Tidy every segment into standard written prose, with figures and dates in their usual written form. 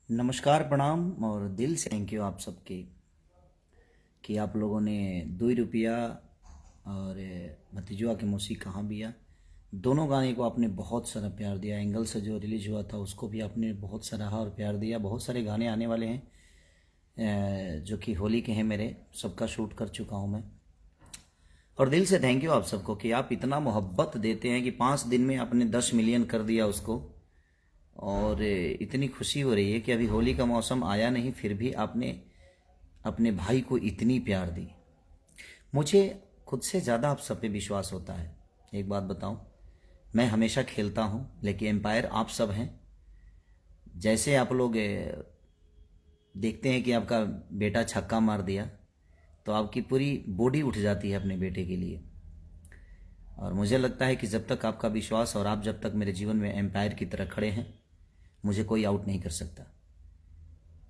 नमस्कार, प्रणाम और दिल से थैंक यू आप सबके कि आप लोगों ने 2 रुपया और भतीजवा के मौसी कहाँ बिया दोनों गाने को आपने बहुत सारा प्यार दिया। एंगल से जो रिलीज हुआ था उसको भी आपने बहुत सराहा और प्यार दिया। बहुत सारे गाने आने वाले हैं जो कि होली के हैं मेरे, सबका शूट कर चुका हूँ मैं। और दिल से थैंक यू आप सबको कि आप इतना मोहब्बत देते हैं कि 5 दिन में आपने 10 मिलियन कर दिया उसको। और इतनी खुशी हो रही है कि अभी होली का मौसम आया नहीं, फिर भी आपने अपने भाई को इतनी प्यार दी। मुझे खुद से ज़्यादा आप सब पे विश्वास होता है। एक बात बताऊं, मैं हमेशा खेलता हूं लेकिन एम्पायर आप सब हैं। जैसे आप लोग देखते हैं कि आपका बेटा छक्का मार दिया तो आपकी पूरी बॉडी उठ जाती है अपने बेटे के लिए। और मुझे लगता है कि जब तक आपका विश्वास और आप जब तक मेरे जीवन में एम्पायर की तरह खड़े हैं, मुझे कोई आउट नहीं कर सकता।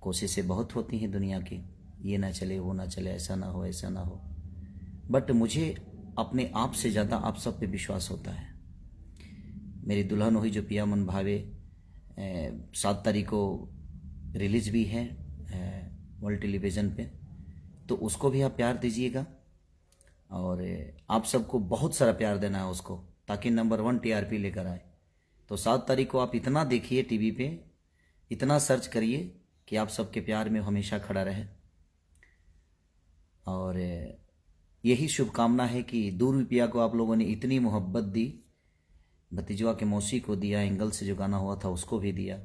कोशिशें बहुत होती हैं दुनिया की, ये ना चले वो ना चले, ऐसा ना हो ऐसा ना हो, बट मुझे अपने आप से ज़्यादा आप सब पे विश्वास होता है। मेरी दुल्हन हुई जो पिया मन भावे 7 तारीख को रिलीज भी है वर्ल्ड टेलीविज़न पे, तो उसको भी आप प्यार दीजिएगा। और आप सबको बहुत सारा प्यार देना है उसको, ताकि नंबर 1 टीआरपी लेकर आए। तो 7 तारीख को आप इतना देखिए टीवी पे, इतना सर्च करिए कि आप सबके प्यार में हमेशा खड़ा रहे। और यही शुभकामना है कि 2 रुपया को आप लोगों ने इतनी मोहब्बत दी, भतीजवा के मौसी को दिया, एंगल से जो गाना हुआ था उसको भी दिया।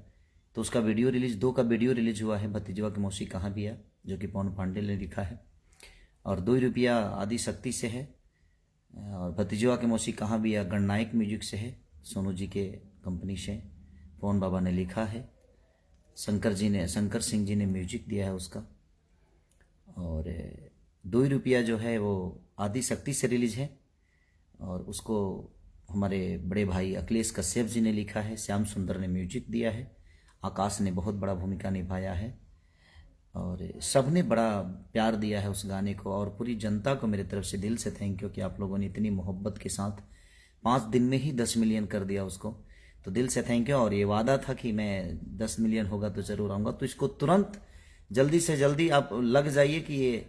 तो उसका वीडियो रिलीज 2 का वीडियो रिलीज हुआ है, भतीजवा की मौसी कहाँ बिया, जो कि पवन पांडे ने लिखा है। और 2 रुपया आदि शक्ति से है, और भतीजवा के मौसी कहाँ बिया गणनायक म्यूजिक से है, सोनू जी के कंपनी से पवन बाबा ने लिखा है, शंकर सिंह जी ने म्यूजिक दिया है उसका। और 2 रुपया जो है वो आदि शक्ति से रिलीज है, और उसको हमारे बड़े भाई अखिलेश कश्यप जी ने लिखा है, श्याम सुंदर ने म्यूजिक दिया है, आकाश ने बहुत बड़ा भूमिका निभाया है, और सब ने बड़ा प्यार दिया है उस गाने को। और पूरी जनता को मेरे तरफ से दिल से थैंक यू कि आप लोगों ने इतनी मोहब्बत के साथ 5 दिन में ही 10 मिलियन कर दिया उसको। तो दिल से थैंक यू। और ये वादा था कि मैं 10 मिलियन होगा तो ज़रूर आऊँगा, तो इसको तुरंत जल्दी से जल्दी आप लग जाइए कि ये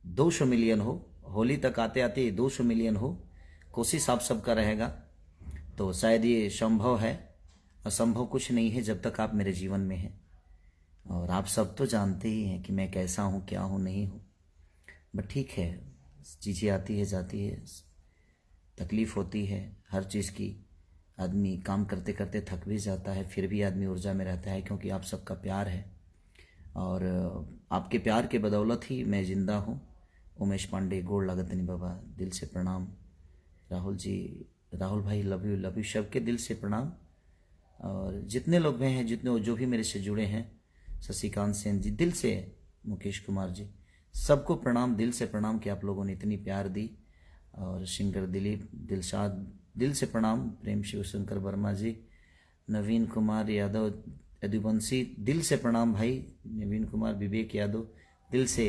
200 मिलियन हो, होली तक आते आते 200 मिलियन हो। कोशिश आप सबका रहेगा, तो शायद ये संभव है। असंभव कुछ नहीं है जब तक आप मेरे जीवन में हैं। और आप सब तो जानते ही हैं कि मैं कैसा हूँ, क्या हूँ, नहीं हूँ, बट ठीक है, चीज़ें आती है जाती है, तकलीफ़ होती है हर चीज़ की। आदमी काम करते करते थक भी जाता है, फिर भी आदमी ऊर्जा में रहता है, क्योंकि आप सबका प्यार है। और आपके प्यार के बदौलत ही मैं ज़िंदा हूँ। उमेश पांडे, गोड़ लागतनी बाबा, दिल से प्रणाम। राहुल जी, राहुल भाई, लव यू सबके दिल से प्रणाम। और जितने लोग भी हैं, जितने जो भी मेरे से जुड़े हैं, शशिकांत सेन जी, दिल से, मुकेश कुमार जी, सबको प्रणाम, दिल से प्रणाम कि आप लोगों ने इतनी प्यार दी। और सिंगर दिलीप, दिलशाद, दिल से प्रणाम। प्रेम शिवशंकर वर्मा जी, नवीन कुमार यादव, यदुवंशी, दिल से प्रणाम भाई। नवीन कुमार, विवेक यादव, दिल से।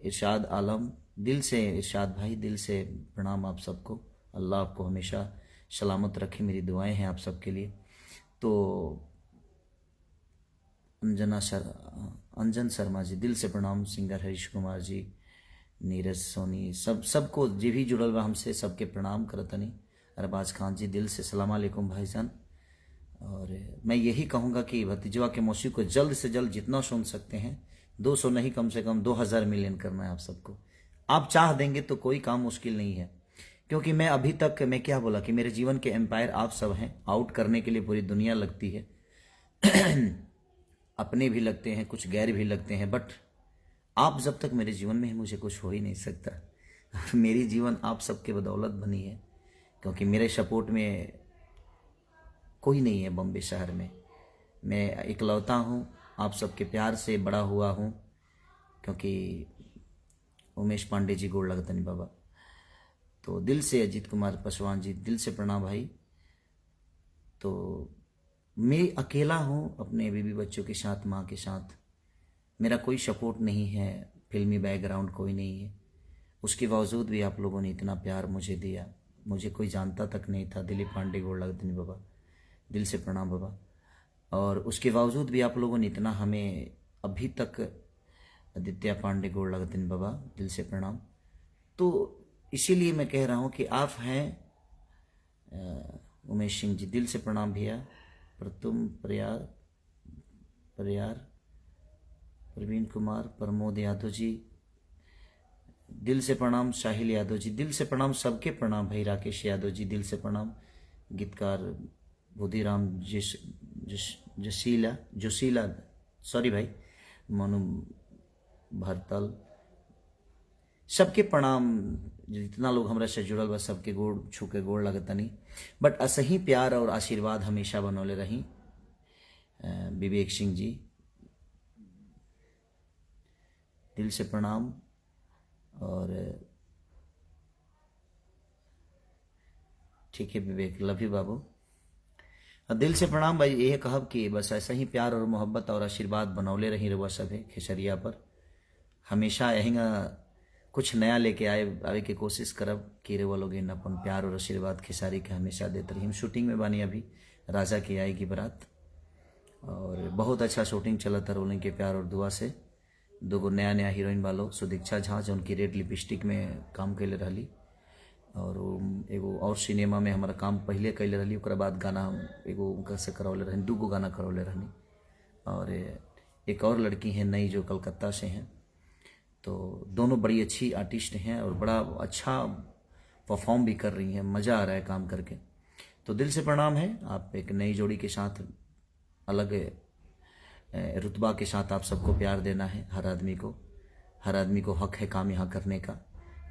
इरशाद आलम, दिल से। इरशाद भाई, दिल से प्रणाम आप सबको। अल्लाह आपको हमेशा सलामत रखे, मेरी दुआएं हैं आप सबके लिए। तो अंजन शर्मा जी, दिल से प्रणाम। सिंगर हरीश कुमार जी, नीरज सोनी, सबको जो भी जुड़ल बा हमसे, सबके प्रणाम करतनी। अरबाज खान जी, दिल से सलाम अलैकुम भाईजान। और मैं यही कहूँगा कि भतीजवा के मौसी को जल्द से जल्द जितना सुन सकते हैं, 200 नहीं, कम से कम 2000 मिलियन करना है आप सबको। आप चाह देंगे तो कोई काम मुश्किल नहीं है, क्योंकि मैं अभी तक, मैं क्या बोला कि मेरे जीवन के एम्पायर आप सब हैं। आउट करने के लिए पूरी दुनिया लगती है अपने भी लगते हैं, कुछ गैर भी लगते हैं, बट आप जब तक मेरे जीवन में हैं, मुझे कुछ हो ही नहीं सकता। मेरी जीवन आप सबके बदौलत बनी है, क्योंकि मेरे सपोर्ट में कोई नहीं है बॉम्बे शहर में। मैं इकलौता हूँ, आप सबके प्यार से बड़ा हुआ हूँ, क्योंकि उमेश पांडे जी, गोड़ लगतनी बाबा। तो दिल से अजीत कुमार पासवान जी, दिल से प्रणाम भाई। तो मैं अकेला हूँ अपने बीवी बच्चों के साथ, माँ के साथ। मेरा कोई सपोर्ट नहीं है, फिल्मी बैकग्राउंड कोई नहीं है। उसके बावजूद भी आप लोगों ने इतना प्यार मुझे दिया। मुझे कोई जानता तक नहीं था। दिलीप पांडे, गोड़ लगतनी बाबा, दिल से प्रणाम बाबा। और उसके बावजूद भी आप लोगों ने इतना हमें अभी तक, आदित्य पांडे गोड़ लगतिन बाबा, दिल से प्रणाम। तो इसीलिए मैं कह रहा हूँ कि आप हैं उमेश सिंह जी, दिल से प्रणाम भैया। प्रतुम प्रयार प्रवीण कुमार, प्रमोद यादव जी, दिल से प्रणाम। साहिल यादव जी, दिल से प्रणाम। सबके प्रणाम भाई। राकेश यादव जी, दिल से प्रणाम। गीतकार बुधिराम जोशीला, सॉरी भाई, मनु भरतल, सबके प्रणाम। जितना लोग हमरा से जुड़ल बा सबके गोड़ छू के गोड़ लगतनी। बट असही प्यार और आशीर्वाद हमेशा बनौले रही। विवेक सिंह जी, दिल से प्रणाम। और ठीक है विवेक, लव यू बाबू। दिल से प्रणाम भाई। यह कहब कि बस ऐसा ही प्यार और मोहब्बत और आशीर्वाद बनौले रही रहुआ सभे खेसरिया पर। हमेशा यहींगा कुछ नया लेके आवे की कोशिश करब कि रहुआ लोग इन अपन प्यार और आशीर्वाद खेसारी के हमेशा देते रही। हम शूटिंग में बानी अभी, राजा की आएगी बारात, और बहुत अच्छा शूटिंग चला था रोलिंग के प्यार और दुआ से। दो नया हीरोइन वालों, सुदीक्षा झा जो उनकी रेड लिपस्टिक में काम कैले रही, और एगो और सिनेमा में हमारा काम पहले कैले रही। ओकरा बाद गाना एगो उनका से करौले रहनी, 2 गो गाना करौले रहनी। और एक और लड़की हैं नई जो कलकत्ता से हैं। तो दोनों बड़ी अच्छी आर्टिस्ट हैं और बड़ा अच्छा परफॉर्म भी कर रही हैं। मज़ा आ रहा है काम करके। तो दिल से प्रणाम है। आप एक नई जोड़ी के साथ, अलग रुतबा के साथ आप सबको प्यार देना है। हर आदमी को हक है काम यहाँ करने का।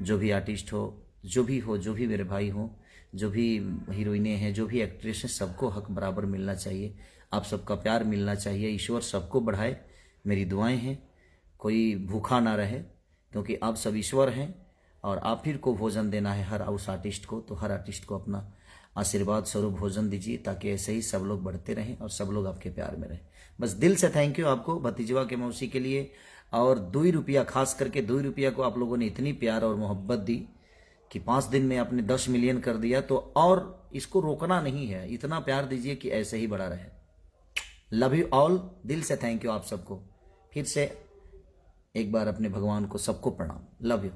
जो भी आर्टिस्ट हो, जो भी मेरे भाई हो, जो भी हीरोइनें हैं, जो भी एक्ट्रेस हैं, सबको हक बराबर मिलना चाहिए। आप सबका प्यार मिलना चाहिए। ईश्वर सबको बढ़ाए, मेरी दुआएं हैं। कोई भूखा ना रहे, क्योंकि आप सब ईश्वर हैं और आप ही को भोजन देना है हर उस आर्टिस्ट को। तो हर आर्टिस्ट को अपना आशीर्वाद स्वरूप भोजन दीजिए, ताकि ऐसे ही सब लोग बढ़ते रहें और सब लोग आपके प्यार में रहें। बस दिल से थैंक यू आपको, भतीजवा के मौसी के लिए। और 2 रुपया, खास करके 2 रुपया को आप लोगों ने इतनी प्यार और मोहब्बत दी कि 5 दिन में आपने 10 मिलियन कर दिया। तो और इसको रोकना नहीं है, इतना प्यार दीजिए कि ऐसे ही बड़ा रहे। लव यू ऑल, दिल से थैंक यू आप सबको। फिर से एक बार अपने भगवान को सबको प्रणाम। Love you.